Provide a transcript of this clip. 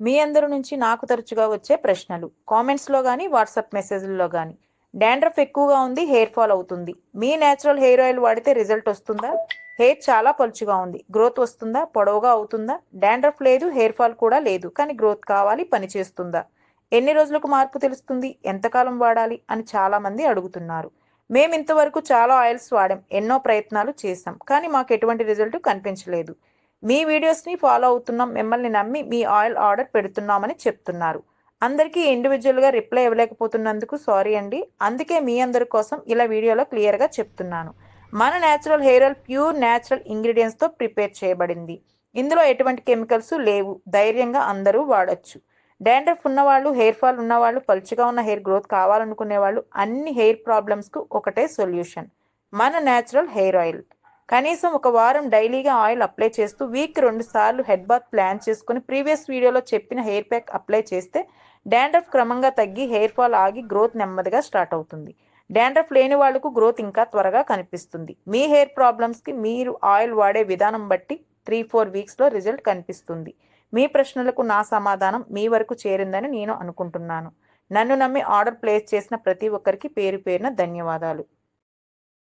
మీ అందరి నుంచి నాకు తరచుగా వచ్చే ప్రశ్నలు కామెంట్స్లో కానీ వాట్సాప్ మెసేజ్ల్లో కానీ. డాండ్రఫ్ ఎక్కువగా ఉంది, హెయిర్ ఫాల్ అవుతుంది. మీ నేచురల్ హెయిర్ ఆయిల్ వాడితే రిజల్ట్ వస్తుందా? హెయిర్ చాలా పలుచుగా ఉంది, గ్రోత్ వస్తుందా? పొడవుగా అవుతుందా? డాండ్రఫ్ లేదు, హెయిర్ ఫాల్ కూడా లేదు, కానీ గ్రోత్ కావాలి, పని చేస్తుందా? ఎన్ని రోజులకు మార్పు తెలుస్తుంది? ఎంతకాలం వాడాలి అని చాలామంది అడుగుతున్నారు. మేము ఇంతవరకు చాలా ఆయిల్స్ వాడాం, ఎన్నో ప్రయత్నాలు చేసాం, కానీ మాకు ఎటువంటి రిజల్ట్ కనిపించలేదు. మీ వీడియోస్ని ఫాలో అవుతున్నాం, మిమ్మల్ని నమ్మి మీ ఆయిల్ ఆర్డర్ పెడుతున్నామని చెప్తున్నారు. అందరికీ ఇండివిజువల్గా రిప్లై ఇవ్వలేకపోతున్నందుకు సారీ అండి. అందుకే మీ అందరి కోసం ఇలా వీడియోలో క్లియర్గా చెప్తున్నాను. మన natural hair oil pure natural ఇంగ్రీడియంట్స్తో ప్రిపేర్ చేయబడింది. ఇందులో ఎటువంటి కెమికల్స్ లేవు, ధైర్యంగా అందరూ వాడచ్చు. డాండ్రఫ్ ఉన్నవాళ్ళు, హెయిర్ ఫాల్ ఉన్నవాళ్ళు, పలుచగా ఉన్న హెయిర్ గ్రోత్ కావాలనుకునే వాళ్ళు, అన్ని హెయిర్ ప్రాబ్లమ్స్కు ఒకటే సొల్యూషన్, మన న్యాచురల్ హెయిర్ ఆయిల్. కనీసం ఒక వారం డైలీగా ఆయిల్ అప్లై చేస్తూ వీక్ 2 సార్లు హెడ్ బాత్ ప్లాన్ చేసుకుని ప్రీవియస్ వీడియోలో చెప్పిన హెయిర్ ప్యాక్ అప్లై చేస్తే డాండ్రఫ్ క్రమంగా తగ్గి హెయిర్ ఫాల్ ఆగి గ్రోత్ నెమ్మదిగా స్టార్ట్ అవుతుంది. డాండ్రఫ్ లేని వాళ్లకు గ్రోత్ ఇంకా త్వరగా కనిపిస్తుంది. మీ హెయిర్ ప్రాబ్లమ్స్కి మీరు ఆయిల్ వాడే విధానం బట్టి 3-4 వీక్స్లో రిజల్ట్ కనిపిస్తుంది. మీ ప్రశ్నలకు నా సమాధానం మీ వరకు చేరిందని నేను అనుకుంటున్నాను. నన్ను నమ్మి ఆర్డర్ ప్లేస్ చేసిన ప్రతి ఒక్కరికి పేరు పేరున ధన్యవాదాలు.